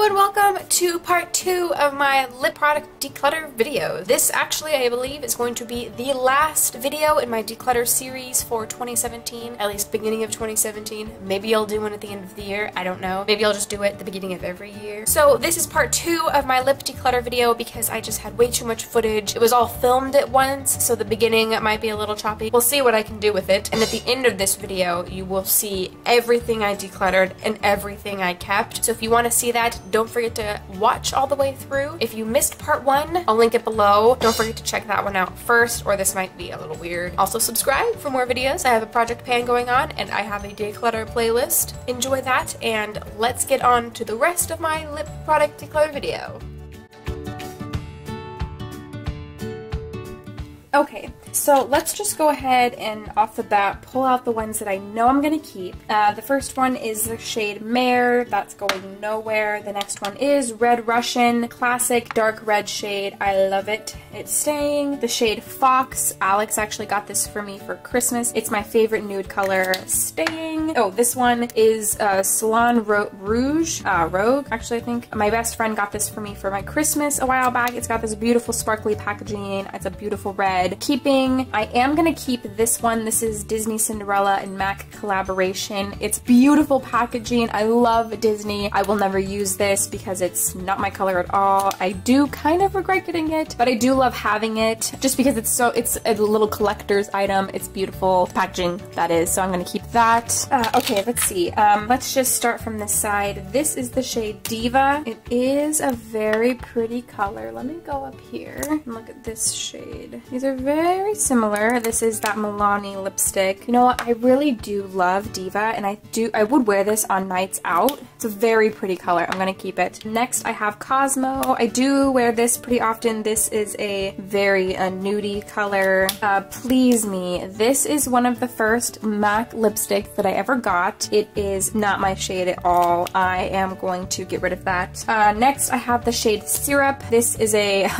and welcome to part 2 of my lip product declutter video. This actually, I believe, is going to be the last video in my declutter series for 2017, at least beginning of 2017. Maybe I'll do one at the end of the year, I don't know. Maybe I'll just do it at the beginning of every year. So this is part 2 of my lip declutter video because I just had way too much footage. It was all filmed at once, so the beginning might be a little choppy. We'll see what I can do with it. And at the end of this video, you will see everything I decluttered and everything I kept. So if you want to see that, don't forget to watch all the way through. If you missed part 1, I'll link it below. Don't forget to check that one out first, or this might be a little weird. Also subscribe for more videos. I have a project pan going on, and I have a declutter playlist. Enjoy that, and let's get on to the rest of my lip product declutter video. Okay, so let's just go ahead and off the bat pull out the ones that I know I'm gonna keep. The first one is the shade Mare. That's going nowhere. The next one is Red Russian, classic dark red shade. I love it. It's staying. The shade Fox. Alex actually got this for me for Christmas. It's my favorite nude color. Staying. Oh, this one is Salon Rouge. Rogue, actually, I think. My best friend got this for me for my Christmas a while back. It's got this beautiful sparkly packaging. It's a beautiful red. Keeping, I am gonna keep this one. This is Disney Cinderella and MAC collaboration. It's beautiful packaging. I love Disney. I will never use this because it's not my color at all. I do kind of regret getting it, but I do love having it just because it's a little collector's item. It's beautiful packaging, that is, so I'm gonna keep that. Okay, let's see. Let's just start from this side. This is the shade Diva. It is a very pretty color. Let me go up here and look at this shade. These are very similar. This is that Milani lipstick. You know what? I really do love Diva, and I would wear this on nights out. It's a very pretty color. I'm gonna keep it. Next, I have Cosmo. I do wear this pretty often. This is a very nudie color. Please Me. This is one of the first MAC lipsticks that I ever got. It is not my shade at all. I am going to get rid of that. Next, I have the shade Syrup. This is a,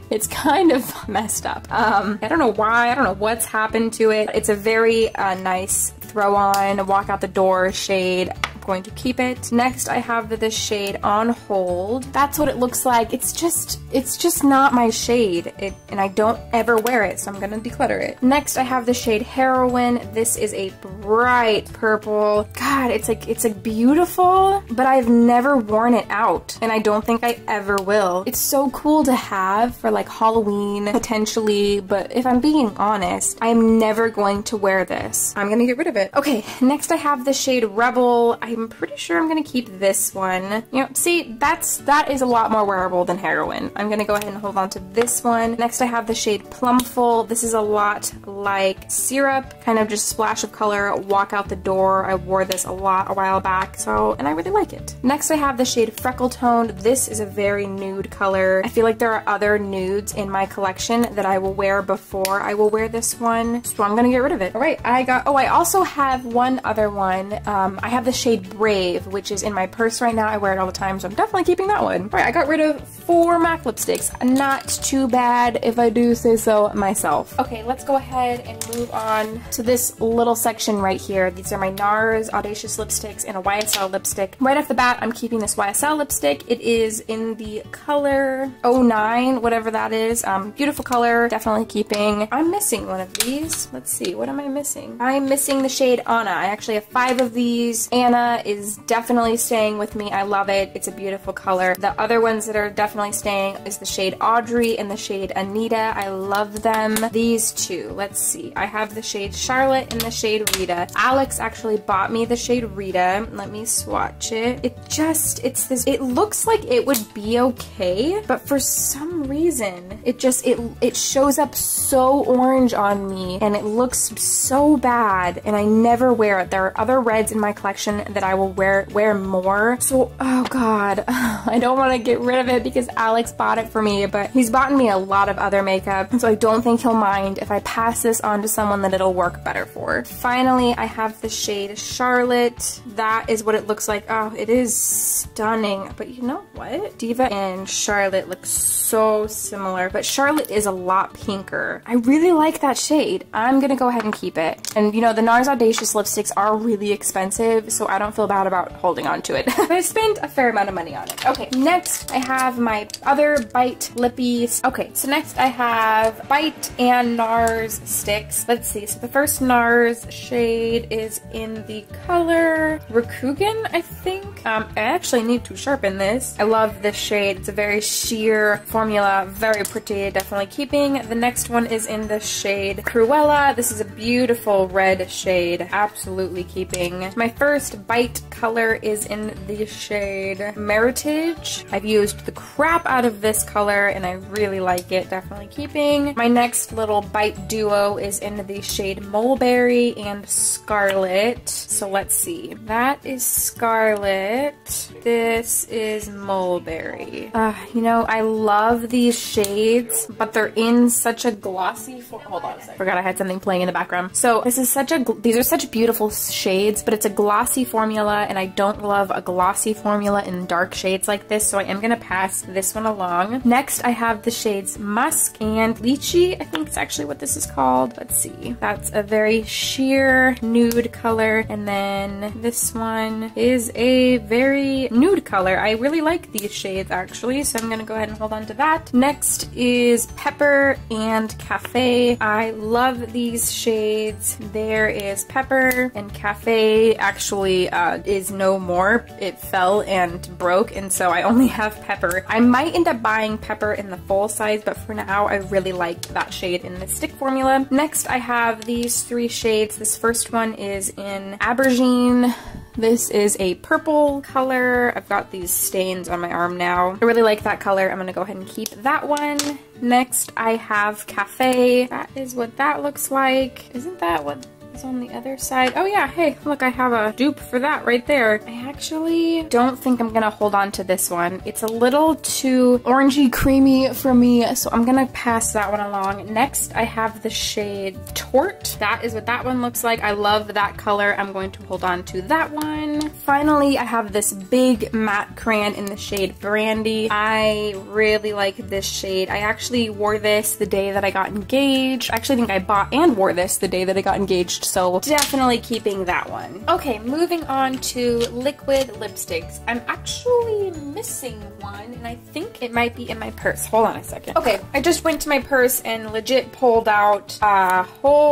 it's kind of messed up. I don't know why, I don't know what's happened to it. It's a very nice throw on, walk out the door shade. I'm going to keep it. Next, I have this shade On Hold. That's what it looks like. It's just not my shade, and I don't ever wear it, so I'm gonna declutter it. Next, I have the shade Heroin. This is a bright purple. God, it's like beautiful, but I've never worn it out, and I don't think I ever will. It's so cool to have for like Halloween, potentially, but if I'm being honest, I'm never going to wear this. I'm gonna get rid of it. Okay, next I have the shade Rebel. I'm pretty sure I'm gonna keep this one. You know, see, that is a lot more wearable than Heroin. I'm gonna go ahead and hold on to this one. Next I have the shade Plumful. This is a lot like Syrup, kind of just splash of color, walk out the door. I wore this a lot a while back, and I really like it. Next I have the shade Freckle Toned. This is a very nude color. I feel like there are other nudes in my collection that I will wear before I will wear this one, so I'm gonna get rid of it. Alright, I also have one other one. I have the shade Brave, which is in my purse right now. I wear it all the time, so I'm definitely keeping that one. Alright, I got rid of 4 MAC lipsticks. Not too bad if I do say so myself. Okay, let's go ahead and move on to this little section right here. These are my NARS Audacious lipsticks and a YSL lipstick. Right off the bat, I'm keeping this YSL lipstick. It is in the color 09, whatever that is. Beautiful color, definitely keeping. I'm missing one of these. Let's see, what am I missing? I'm missing the shade Anna. I actually have 5 of these. Anna is definitely staying with me. I love it. It's a beautiful color. The other ones that are definitely staying is the shade Audrey and the shade Anita. I love them. These two. Let's see. I have the shade Charlotte and the shade Rita. Alex actually bought me the shade Rita. Let me swatch it. It looks like it would be okay, but for some reason, it shows up so orange on me, and it looks so bad, and I never wear it. There are other reds in my collection that I will wear more. So, oh god, I don't want to get rid of it because Alex bought it for me, but he's bought me a lot of other makeup, so I don't think he'll mind if I pass this on to someone that it'll work better for. Finally, I have the shade Charlotte. That is what it looks like. Oh, it is stunning, but you know what? Diva and Charlotte look so similar, but Charlotte is a lot pinker. I really like that shade. I'm gonna go ahead and keep it. And you know, the NARS Audacious lipsticks are really expensive, so I don't don't feel bad about holding on to it. I spent a fair amount of money on it. Okay, next I have my other Bite lippies. Okay, so next I have Bite and NARS sticks. Let's see, so the first NARS shade is in the color Rakugan, I think. I actually need to sharpen this. I love this shade. It's a very sheer formula, very pretty, definitely keeping. The next one is in the shade Cruella. This is a beautiful red shade, absolutely keeping. My first Bite color is in the shade Meritage. I've used the crap out of this color and I really like it, definitely keeping. My next little Bite duo is in the shade Mulberry and Scarlet. So let's see, that is Scarlet, this is Mulberry. You know, I love these shades, but they're in such a glossy form. Hold on a second. Forgot I had something playing in the background. So this is these are such beautiful shades, but it's a glossy formula and I don't love a glossy formula in dark shades like this, so I am gonna pass this one along. Next I have the shades Musk and Lychee, I think it's actually what this is called. Let's see. That's a very sheer nude color, and then this one is a very nude color. I really like these shades actually, so I'm gonna go ahead and hold on to that. Next is Pepper and Cafe. I love these shades. There is Pepper, and Cafe actually is no more. It fell and broke, and so I only have Pepper. I might end up buying Pepper in the full size, but for now I really like that shade in the stick formula. Next I have these three shades. This first one is in Aubergine. This is a purple color. I've got these stains on my arm now. I really like that color. I'm gonna go ahead and keep that one. Next I have Cafe. That is what that looks like. Isn't that what is on the other side? Oh yeah, hey, look, I have a dupe for that right there. I actually don't think I'm gonna hold on to this one. It's a little too orangey creamy for me, so I'm gonna pass that one along. Next, I have the shade Tort. That is what that one looks like. I love that color. I'm going to hold on to that one. Finally, I have this big matte crayon in the shade Brandy. I really like this shade. I actually wore this the day that I got engaged. I actually think I bought and wore this the day that I got engaged, so definitely keeping that one. Okay, moving on to liquid lipsticks. I'm actually missing one, and I think it might be in my purse. Hold on a second. Okay, I just went to my purse and legit pulled out a whole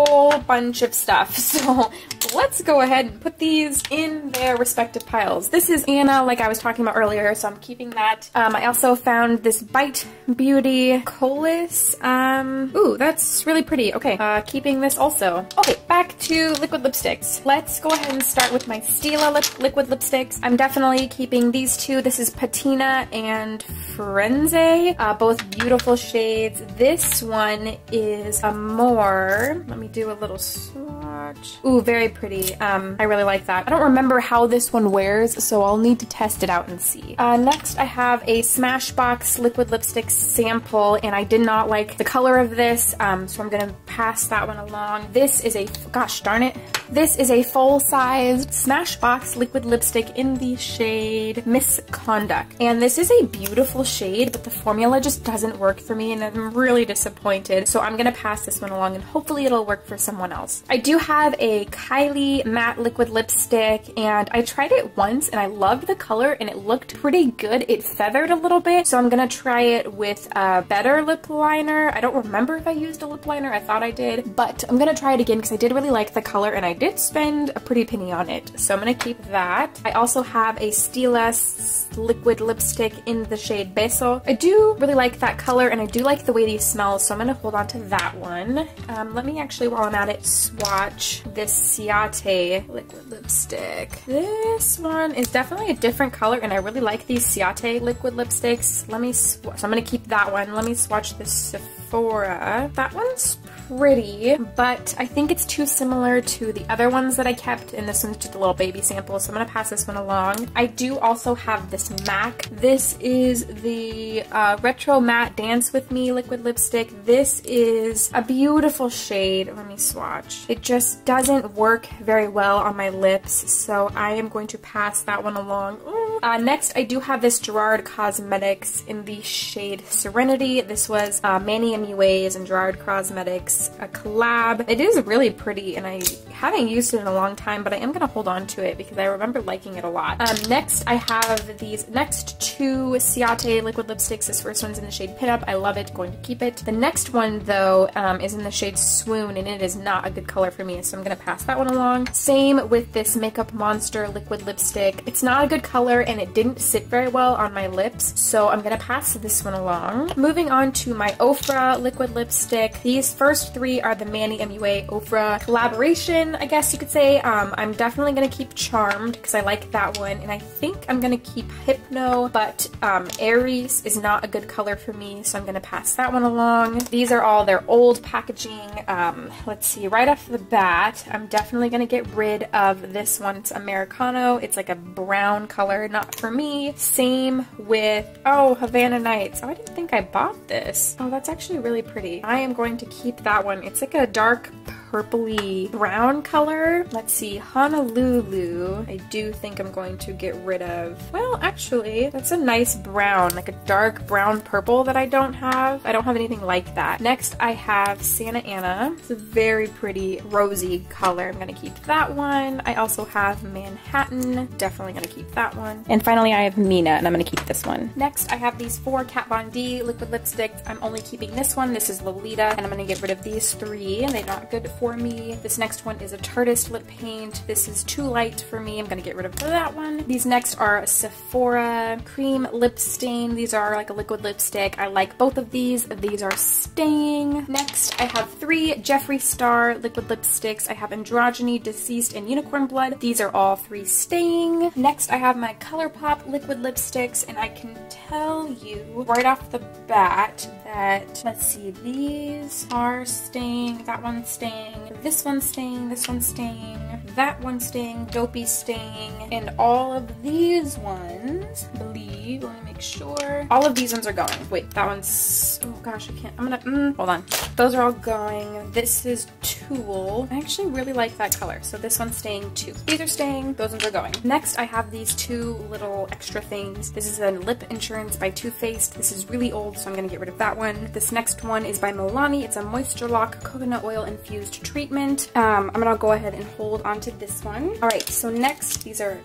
bunch of stuff, so let's go ahead and put these in their respective piles. This is Anna, like I was talking about earlier, so I'm keeping that. I also found this Bite Beauty Colas. Ooh, that's really pretty. Okay, keeping this also. Okay, back to liquid lipsticks. Let's go ahead and start with my Stila liquid lipsticks. I'm definitely keeping these two. This is Patina and Frenzy, both beautiful shades. This one is Amore. Let me do a little swatch. Ooh, very pretty. I really like that. I don't remember how this one wears, so I'll need to test it out and see. Next, I have a Smashbox liquid lipstick sample, and I did not like the color of this, so I'm gonna pass that one along. This is a, gosh darn it, this is a full-sized Smashbox liquid lipstick in the shade Misconduct, and this is a beautiful shade, but the formula just doesn't work for me, and I'm really disappointed, so I'm gonna pass this one along, and hopefully it'll work for someone else. I do have a Kylie matte liquid lipstick, and I tried it once and I loved the color and it looked pretty good. It feathered a little bit, so I'm gonna try it with a better lip liner. I don't remember if I used a lip liner. I thought I did, but I'm gonna try it again because I did really like the color and I did spend a pretty penny on it, so I'm gonna keep that. I also have a Stila liquid lipstick in the shade Beso. I do really like that color and I do like the way these smell, so I'm gonna hold on to that one. Let me actually, while I'm at it, swatch this Ciate liquid lipstick. This one is definitely a different color and I really like these Ciate liquid lipsticks. Let me swatch, so I'm gonna keep that one. Let me swatch this Sephora. That one's pretty, but I think it's too similar to the other ones that I kept, and this one's just a little baby sample, so I'm gonna pass this one along. I do also have this MAC. This is the Retro Matte Dance With Me liquid lipstick. This is a beautiful shade. Let me swatch. It just doesn't work very well on my lips, so I am going to pass that one along. Ooh, Next, I do have this Gerard Cosmetics in the shade Serenity. This was Manny MUA's and Gerard Cosmetics a collab. It is really pretty, and I haven't used it in a long time, but I am going to hold on to it because I remember liking it a lot. Next, I have these next two Ciate liquid lipsticks. This first one's in the shade Pinup. I love it, going to keep it. The next one, though, is in the shade Swoon, and it is not a good color for me, so I'm going to pass that one along. Same with this Makeup Monster liquid lipstick. It's not a good color, and it didn't sit very well on my lips, so I'm going to pass this one along. Moving on to my Ofra liquid lipstick. These first three are the Manny MUA Ofra collaboration, I guess you could say. I'm definitely going to keep Charmed because I like that one, and I think I'm going to keep Hypno, but Aries is not a good color for me, so I'm going to pass that one along. These are all their old packaging. Let's see, right off the bat, I'm definitely going to get rid of this one. It's Americano. It's like a brown color, not for me. Same with, oh, Havana Nights. Oh, I didn't think I bought this. Oh, that's actually really pretty. I am going to keep that one. It's like a dark purpley brown color. Let's see, Honolulu. I do think I'm going to get rid of. Well, actually, that's a nice brown, like a dark brown purple that I don't have. I don't have anything like that. Next, I have Santa Ana. It's a very pretty rosy color. I'm gonna keep that one. I also have Manhattan. Definitely gonna keep that one. And finally, I have Mina, and I'm gonna keep this one. Next, I have these four Kat Von D liquid lipsticks. I'm only keeping this one. This is Lolita, and I'm gonna get rid of these three, and they're not good for me. This next one is a Tartist lip paint. This is too light for me. I'm gonna get rid of that one. These next are a Sephora cream lip stain. These are like a liquid lipstick. I like both of these. These are staying. Next, I have three Jeffree Star liquid lipsticks. I have Androgyny, Deceased, and Unicorn Blood. These are all three staying. Next, I have my Colourpop liquid lipsticks, and I can tell you right off the bat that, let's see, these are staying, that one's staying, this one's staying, this one's staying, that one's staying, Dopey's staying, and all of these ones, I believe, let me make sure, all of these ones are going. Wait, that one's, oh gosh, I can't, I'm gonna, hold on. Those are all going. This is Tulle. I actually really like that color, so this one's staying too. These are staying, those ones are going. Next, I have these two little extra things. This is a Lip Insurance by Too Faced. This is really old, so I'm gonna get rid of that one. This next one is by Milani. It's a Moisture Lock Coconut Oil Infused Treatment. I'm gonna go ahead and hold on to this one. All right, so next, these are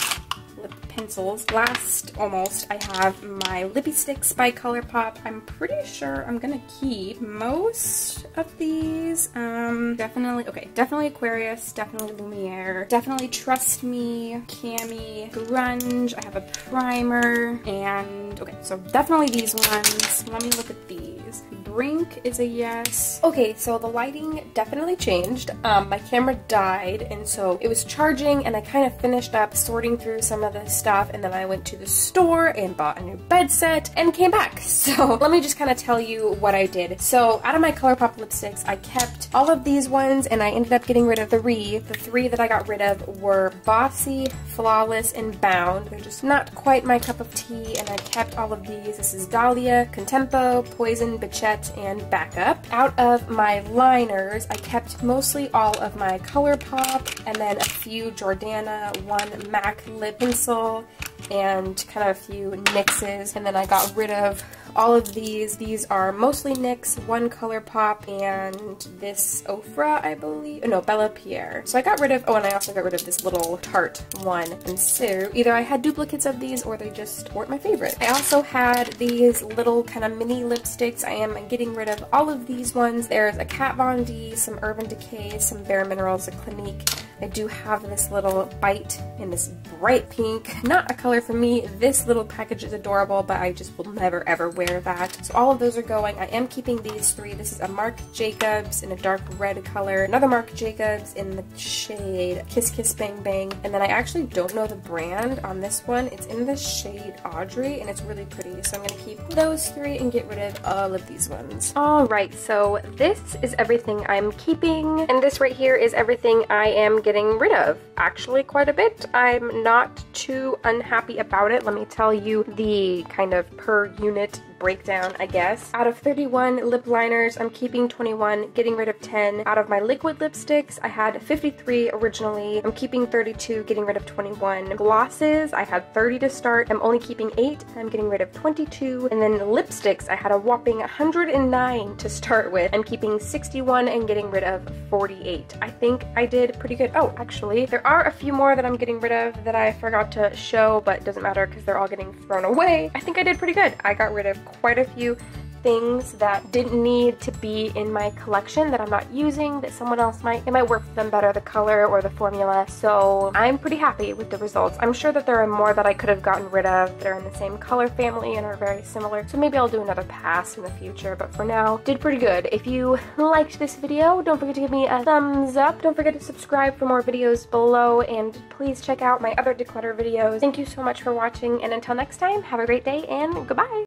lip pencils. Last, almost, I have my Lippy Sticks by Colourpop. I'm pretty sure I'm gonna keep most of these. Definitely, okay, definitely Aquarius, definitely Lumiere, definitely Trust Me, Cami, Grunge, I have a primer, and, okay, so definitely these ones. Let me look at these. Brink is a yes. Okay, so the lighting definitely changed. My camera died, and so it was charging, and I kind of finished up sorting through some of the stuff, and then I went to the store and bought a new bed set and came back. So let me just kind of tell you what I did. So out of my Colourpop lipsticks, I kept all of these ones, and I ended up getting rid of three. The three that I got rid of were Bossy, Flawless, and Bound. They're just not quite my cup of tea, and I kept all of these. This is Dahlia, Contempo, Poison, Bichette, and Backup. Out of my liners, I kept mostly all of my Colourpop, and then a few Jordana, one MAC lip pencil, and kind of a few NYXs, and then I got rid of all of these. These are mostly NYX, one Colourpop, and this Ofra, I believe. No, Bella Pierre. So I got rid of, oh, and I also got rid of this little Tarte one. And so either I had duplicates of these or they just weren't my favorite. I also had these little kind of mini lipsticks. I am getting rid of all of these ones. There's a Kat Von D, some Urban Decay, some Bare Minerals, a Clinique. I do have this little Bite in this bright pink. Not a color for me. This little package is adorable, but I just will never ever wear that. So all of those are going. I am keeping these three. This is a Marc Jacobs in a dark red color. Another Marc Jacobs in the shade Kiss Kiss Bang Bang. And then I actually don't know the brand on this one. It's in the shade Audrey, and it's really pretty. So I'm going to keep those three and get rid of all of these ones. Alright, so this is everything I'm keeping. And this right here is everything I am getting rid of. Actually quite a bit. I'm not too unhappy about it. Let me tell you the kind of per unit breakdown, I guess. Out of 31 lip liners, I'm keeping 21, getting rid of 10. Out of my liquid lipsticks, I had 53 originally. I'm keeping 32, getting rid of 21. Glosses, I had 30 to start. I'm only keeping 8, I'm getting rid of 22. And then lipsticks, I had a whopping 109 to start with. I'm keeping 61 and getting rid of 48. I think I did pretty good. Oh, actually, there are a few more that I'm getting rid of that I forgot to show, but it doesn't matter because they're all getting thrown away. I think I did pretty good. I got rid of quite a few things that didn't need to be in my collection that I'm not using, that someone else might. It might work for them better, the color or the formula. So I'm pretty happy with the results. I'm sure that there are more that I could have gotten rid of that are in the same color family and are very similar. So maybe I'll do another pass in the future, but for now, did pretty good. If you liked this video, don't forget to give me a thumbs up. Don't forget to subscribe for more videos below, and please check out my other declutter videos. Thank you so much for watching, and until next time, have a great day and goodbye.